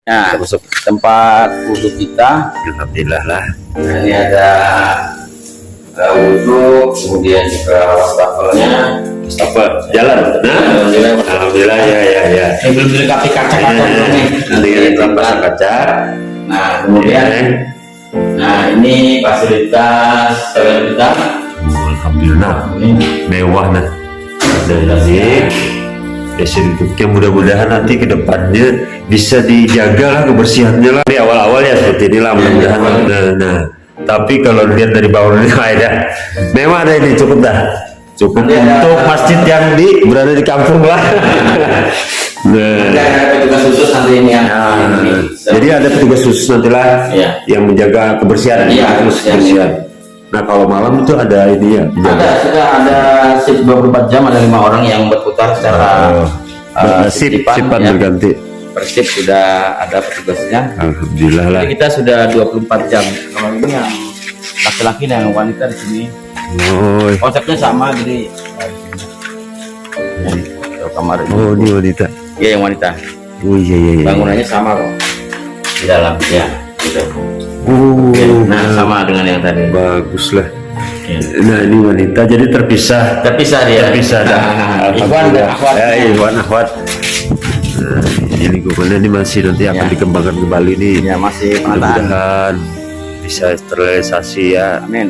Nah, masuk tempat wudhu kita. Alhamdulillah lah. Nah, ini ada wudhu, kemudian juga wastafelnya. Wastafel jalan. Nah, alhamdulillah ya. Ini belum dilengkapi kaca-kaca belum nih. Nanti tambah kaca. Nah, kemudian, nah ini fasilitas toilet kita. Alhamdulillah. Ini Mewah nah. Dan ini bentuknya mudah-mudahan nanti ke depannya bisa dijaga lah kebersihannya lah. Di awal-awal ya seperti inilah mudah-mudahan. Nah, tapi kalau lihat dari bawah ini ada memang ada ini cukup dah. Cukup untuk masjid yang berada di kampung lah. ada petugas khusus nanti ini yang jadi ada petugas khusus nantilah yang menjaga kebersihan. Kebersihan. Nah kalau malam itu ada ini ya? Sudah ada shift 24 jam, ada 5 orang yang berputar secara shift-shiftan berganti. Per shift sudah ada petugasnya. Alhamdulillah lah. Jadi kita sudah 24 jam. Kalau ini yang laki-laki dan yang wanita di sini. Oh, konsepnya sama, jadi kamar ini. Oh, ini wanita. Iya, yang wanita. Oh iya. Bangunannya sama kok di dalam ya. Gitu. Nah, sama dengan yang tadi. Bagus lah. Ya. Nah ini wanita jadi terpisah dia. Terpisah dah. Ikhwan dan akhwat. Ikhwan akhwat. Nah, ini lingkungannya ini masih nanti akan dikembangkan kembali nih. Ya, masih penataan. Mudah-mudahan bisa terrealisasi ya. Amin.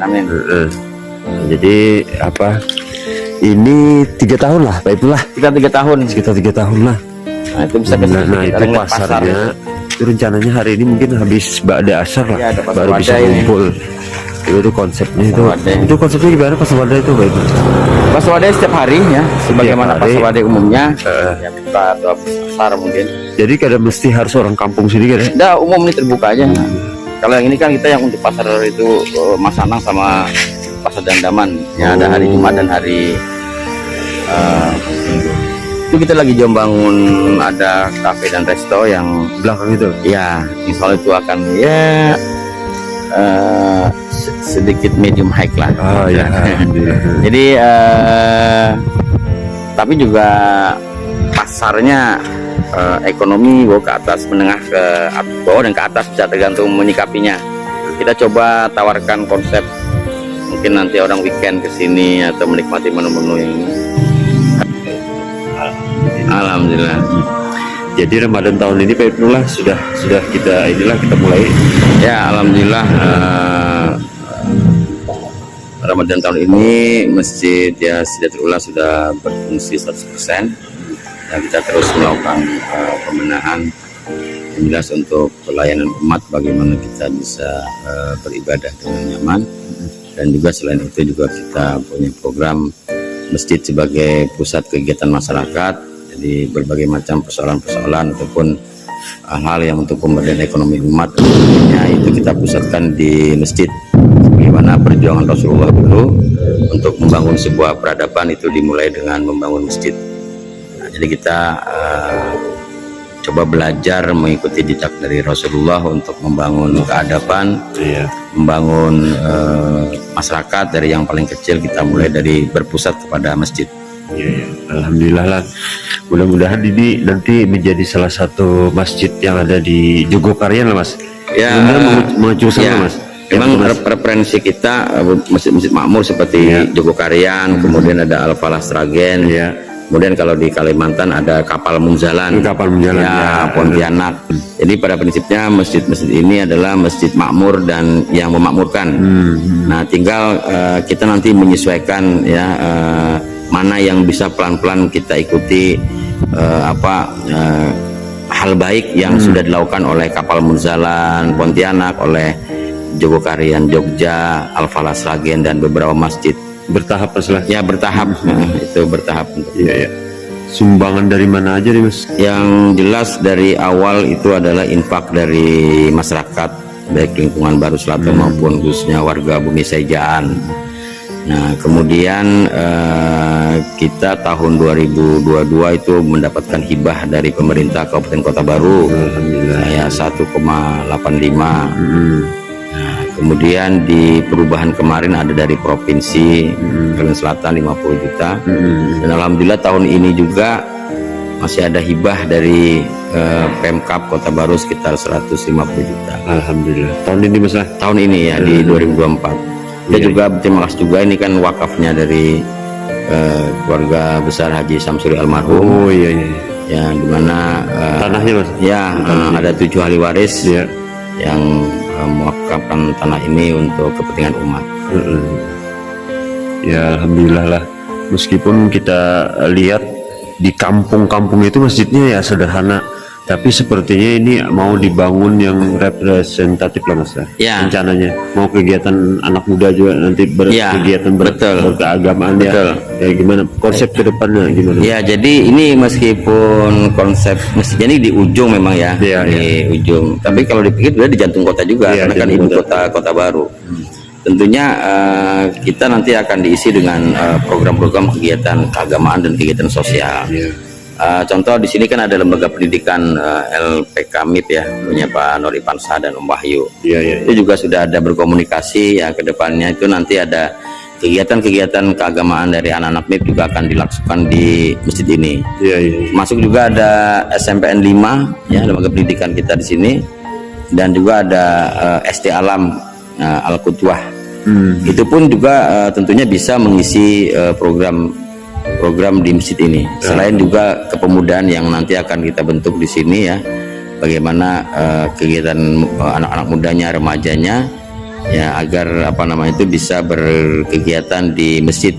Jadi apa? Ini 3 tahun lah, Pak itulah. Kita 3 tahun. Sekitar 3 tahun lah. Nah, itu bisa ke Nah itu pasarnya. Itu rencananya hari ini mungkin habis Ba'da Asar lah, baru bisa ngumpul. Itu konsepnya itu konsepnya gimana pasar wadah itu Pak? Pasar wadah setiap hari ya, sebagaimana pasar wadah umumnya. Ya kita atau pasar mungkin. Jadi kadang mesti harus orang kampung sini kan? Udah umum ini terbuka aja. Kalau yang ini kan kita yang untuk pasar itu Mas Anang sama pasar Dandaman. Ya ada hari Jumat dan hari Minggu. Itu kita lagi bangun ada kafe dan resto yang Belakang itu. ya insya Allah itu akan sedikit medium high lah. Oh ya. Jadi tapi juga pasarnya ekonomi ke atas, menengah ke bawah dan ke atas, bisa tergantung menyikapinya. Kita coba tawarkan konsep mungkin nanti orang weekend ke sini atau menikmati menu-menu yang ini. Alhamdulillah. Jadi Ramadan tahun ini Pak Ibnullah sudah kita mulai. Ya alhamdulillah, Ramadan tahun ini masjid ya Sidatul Ula sudah berfungsi 100%. Dan kita terus melakukan pembenahan yang jelas untuk pelayanan umat, bagaimana kita bisa beribadah dengan nyaman. Dan juga selain itu juga kita punya program masjid sebagai pusat kegiatan masyarakat. Jadi berbagai macam persoalan-persoalan ataupun hal yang untuk pemberdayaan ekonomi umat itu kita pusatkan di masjid. Bagaimana perjuangan Rasulullah dulu untuk membangun sebuah peradaban itu dimulai dengan membangun masjid. Nah, jadi kita coba belajar mengikuti jejak dari Rasulullah untuk membangun keadaban, membangun masyarakat dari yang paling kecil. Kita mulai dari berpusat kepada masjid. Alhamdulillah lah. Mudah-mudahan ini nanti menjadi salah satu masjid yang ada di Jogokarian lah Mas. Ya, mengacu sana Mas. Memang referensi kita masjid-masjid makmur seperti Jogokarian, kemudian ada Al-Falah Sragen. Kemudian kalau di Kalimantan ada Kapal Munzalan, Pontianak. Jadi pada prinsipnya masjid-masjid ini adalah masjid makmur dan yang memakmurkan. Nah, tinggal kita nanti menyesuaikan mana yang bisa pelan-pelan kita ikuti hal baik yang sudah dilakukan oleh Kapal Munzalan, Pontianak, oleh Jogokarian, Jogja, Al-Falah Sragen dan beberapa masjid. Bertahap Mas lah. Ya bertahap, itu bertahap. Sumbangan dari mana aja nih Mas? Yang jelas dari awal itu adalah infak dari masyarakat, baik lingkungan Baru Selatan maupun khususnya warga Bumi Sejaan. Nah kemudian kita tahun 2022 itu mendapatkan hibah dari pemerintah Kabupaten Kota Baru ya 1,85. Nah, kemudian di perubahan kemarin ada dari provinsi Kalimantan Selatan 50 juta. Dan alhamdulillah tahun ini juga masih ada hibah dari Pemkab Kota Baru sekitar 150 juta. Alhamdulillah. Tahun ini Mas lah. Tahun ini ya di 2024. Kita Iya, juga terima kasih juga, ini kan wakafnya dari keluarga besar Haji Samsuri almarhum. Oh iya iya. Ya dimana Tanahnya Mas. ya ada 7 ahli waris Iya. yang mewakafkan tanah ini untuk kepentingan umat. Ya alhamdulillah lah. Meskipun kita lihat di kampung-kampung itu masjidnya ya sederhana, tapi sepertinya ini mau dibangun yang representatif lah Mas ya. Ya. Rencananya mau kegiatan anak muda juga nanti Ya, berkegiatan betul. berkeagamaan ya. Betul. Ya gimana konsep ke depannya gimana? Ya, jadi ini meskipun konsep masjidnya ini di ujung memang ya, Iya, di ujung. Tapi kalau dipikir udah di jantung kota juga, Iya, karena kan jantung ibu kota baru. Tentunya kita nanti akan diisi dengan program-program kegiatan keagamaan dan kegiatan sosial. Iya. Contoh di sini kan ada lembaga pendidikan LPK MIP ya, punya Pak Nori Pansa dan Om Wahyu. Iya iya. Itu juga sudah ada berkomunikasi ya, ke depannya itu nanti ada kegiatan-kegiatan keagamaan dari anak-anak MIP juga akan dilakukan di masjid ini. Iya iya. Masuk juga ada SMPN 5 ya, lembaga pendidikan kita di sini, dan juga ada SD Alam Al-Qudwah. Itu pun juga tentunya bisa mengisi program di masjid ini. Selain juga kepemudaan yang nanti akan kita bentuk di sini ya, bagaimana kegiatan anak-anak mudanya, remajanya ya, agar apa namanya itu bisa berkegiatan di masjid.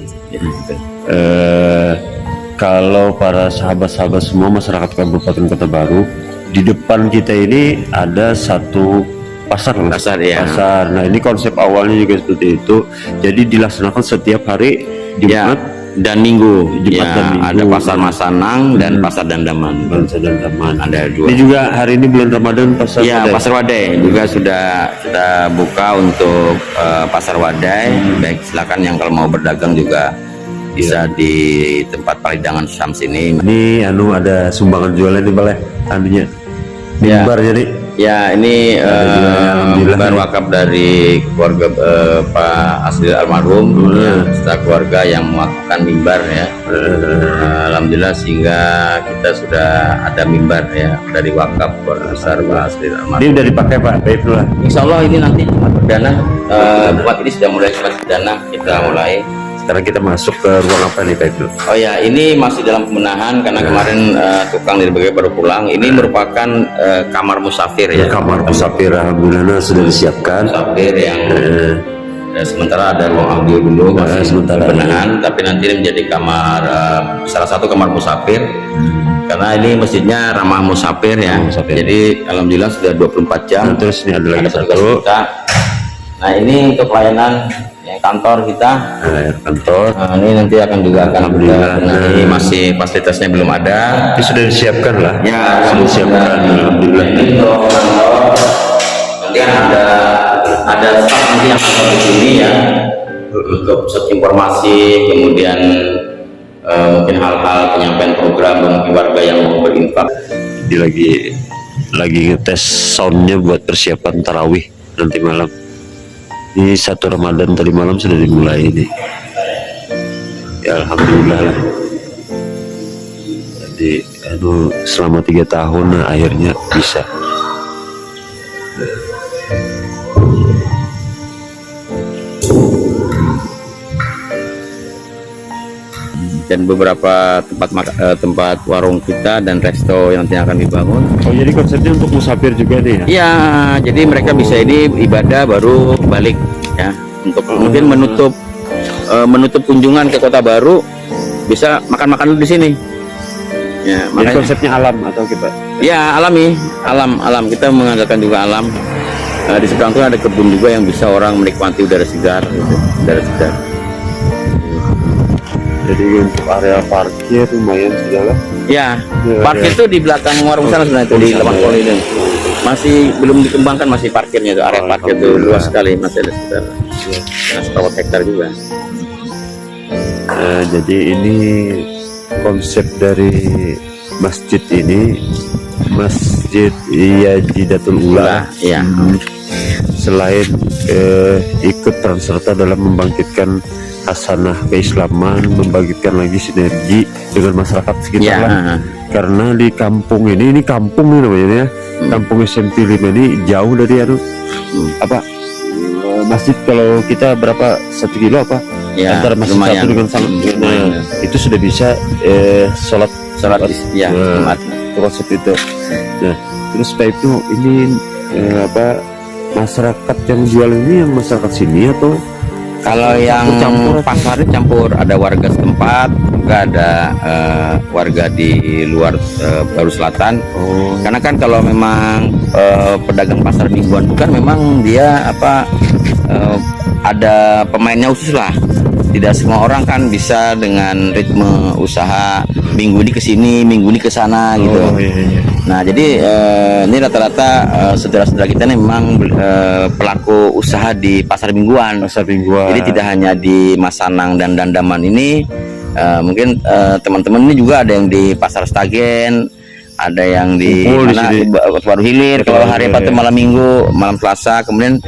Kalau para sahabat-sahabat semua masyarakat Kabupaten Kota Baru, di depan kita ini ada satu pasar Mas. Pasar, ya. Pasar. Nah ini konsep awalnya juga seperti itu. Jadi dilaksanakan setiap hari Ya, Jumat, dan Minggu. Jumat Ya, dan Minggu. ada pasar Masanang dan pasar Dandaman. Bangsa dan Taman. Ada 2. Ini juga hari ini bulan Ramadan pasar. Ya, Wadai. pasar Wadai juga sudah kita buka untuk pasar Wadai. Baik, silakan yang kalau mau berdagang juga bisa di tempat Palidangan Syams ini. Ini ada sumbangan jualan nih Balai. Anunya. Ya. Mimbar jadi. Ya, ini alhamdulillah. baru wakaf dari keluarga Pak Asri almarhum, ya, setelah keluarga yang mewakafkan mimbar ya. Alhamdulillah, sehingga kita sudah ada mimbar ya dari wakaf keluarga besar Pak Asri almarhum. Ini udah dipakai Pak. Baik lah. Insya Allah ini nanti Jumat perdana, Jumat ini sudah mulai Jumat perdana kita mulai. Sekarang kita masuk ke ruang apa nih Pak Ibnu? Oh ya, ini masih dalam pembenahan karena kemarin tukang dari bagian baru pulang. Ini merupakan kamar musafir ya. Kamar musafir alhamdulillah sudah disiapkan. Musafir yang sementara ada ruang audio dulu masih sementara pembenahan, tapi nanti ini menjadi kamar salah satu kamar musafir. Karena ini masjidnya ramah musafir ya. Musafir. Jadi alhamdulillah sudah 24 jam. Nah, terus ini ada lagi petugas satu. kita. Nah, ini untuk pelayanan yang kantor kita. Kantor. Nah, ini nanti akan juga akan Alhamdulillah. ini masih fasilitasnya belum ada. Ini sudah disiapkan lah. Ya, sudah disiapkan. Alhamdulillah. Ini untuk kantor. Nanti ada staff nanti yang akan di sini ya, untuk pusat informasi, kemudian mungkin hal-hal penyampaian program bagi warga yang mau berinfak. Dia lagi ngetes soundnya buat persiapan tarawih nanti malam. Ini 1 Ramadan tadi malam sudah dimulai ini. Ya alhamdulillah lah. Jadi selama 3 tahun nah, akhirnya bisa. Dan beberapa tempat warung kita dan resto yang nanti akan dibangun. Oh jadi konsepnya untuk musafir juga nih ya? Iya, jadi mereka bisa ini ibadah baru balik ya, untuk mungkin menutup kunjungan ke Kota Baru, bisa makan-makan di sini. Ya, Jadi makanya konsepnya alam atau kita? ya alami, alam kita mengandalkan juga alam. Di seberang itu ada kebun juga yang bisa orang menikmati udara segar, gitu. Udara segar. Jadi untuk area parkir lumayan sudah lah. Ya, Ya, parkir ya. itu di belakang warung sana sebenarnya, itu di Sana, lapangan ya. poli ini. Masih belum dikembangkan, masih parkirnya itu, area parkir itu luas sekali, masih ada sekitar sekitar hektar juga. Jadi ini konsep dari masjid ini, Masjid Yajidatul Ula. Iya. Selain ikut peran serta dalam membangkitkan hasanah keislaman, membagikan lagi sinergi dengan masyarakat sekitar Ya, lah. Karena di kampung ini kampung ini namanya ya, kampung SMP 5 ini jauh dari apa masjid. Kalau kita berapa 1 kilo apa ya, antara masjid lumayan. satu dengan Lumayan. itu sudah bisa sholat Ya, Jumat. konsep itu. Nah, terus Pak Ibnu ini apa masyarakat yang jual ini yang masyarakat sini atau Kalau yang campur pasarnya campur, ada warga setempat, juga ada warga di luar Baru Selatan. oh Karena kan kalau memang pedagang pasar mingguan itu kan memang dia ada pemainnya khusus lah. Tidak semua orang kan bisa dengan ritme usaha minggu ini ke sini, minggu ini ke sana gitu. iya. Nah, jadi ini rata-rata saudara-saudara kita ini memang pelaku usaha di pasar mingguan. Pasar mingguan. Jadi tidak hanya di Masanang dan Dandaman ini, mungkin teman-teman ini juga ada yang di Pasar Stagen, ada yang di Kumpul di mana sini. Baru Hilir kalau hari Iya, Sabtu malam Minggu, malam Selasa, kemudian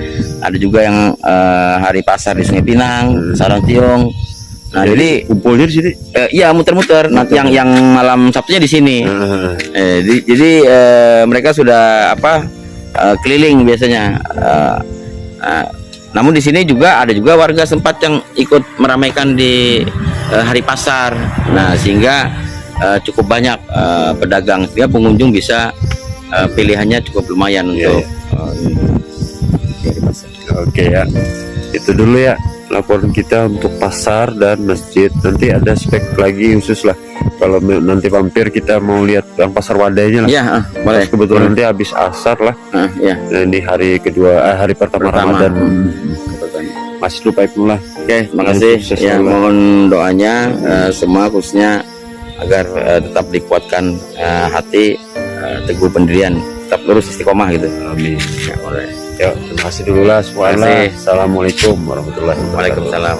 ada juga yang hari pasar di Sungai Pinang, Sarang Tiong. Nah, jadi kumpulnya di sini. iya muter-muter. Nah, yang malam Sabtunya di sini. Jadi mereka sudah keliling biasanya. Namun di sini juga ada juga warga sempat yang ikut meramaikan di hari pasar. Nah, sehingga cukup banyak pedagang, sehingga pengunjung bisa pilihannya cukup lumayan untuk hari pasar. Oke ya, itu dulu ya laporan kita untuk pasar dan masjid. Nanti ada spek lagi khusus lah kalau nanti mampir kita mau lihat yang pasar wadahnya lah. Iya, boleh. Terus kebetulan nanti habis asar lah. Ya. Nah, ini hari kedua, hari pertama Ramadan. Masih lupa Ibnu lah. Oke, terima kasih. Sukses Ya, selalu. mohon doanya semua khususnya agar tetap dikuatkan hati, teguh pendirian, tetap lurus istiqomah gitu. Amin. Ya, boleh. Yuk, terima kasih dulu lah. Terima kasih. Assalamualaikum warahmatullahi wabarakatuh. Waalaikumsalam.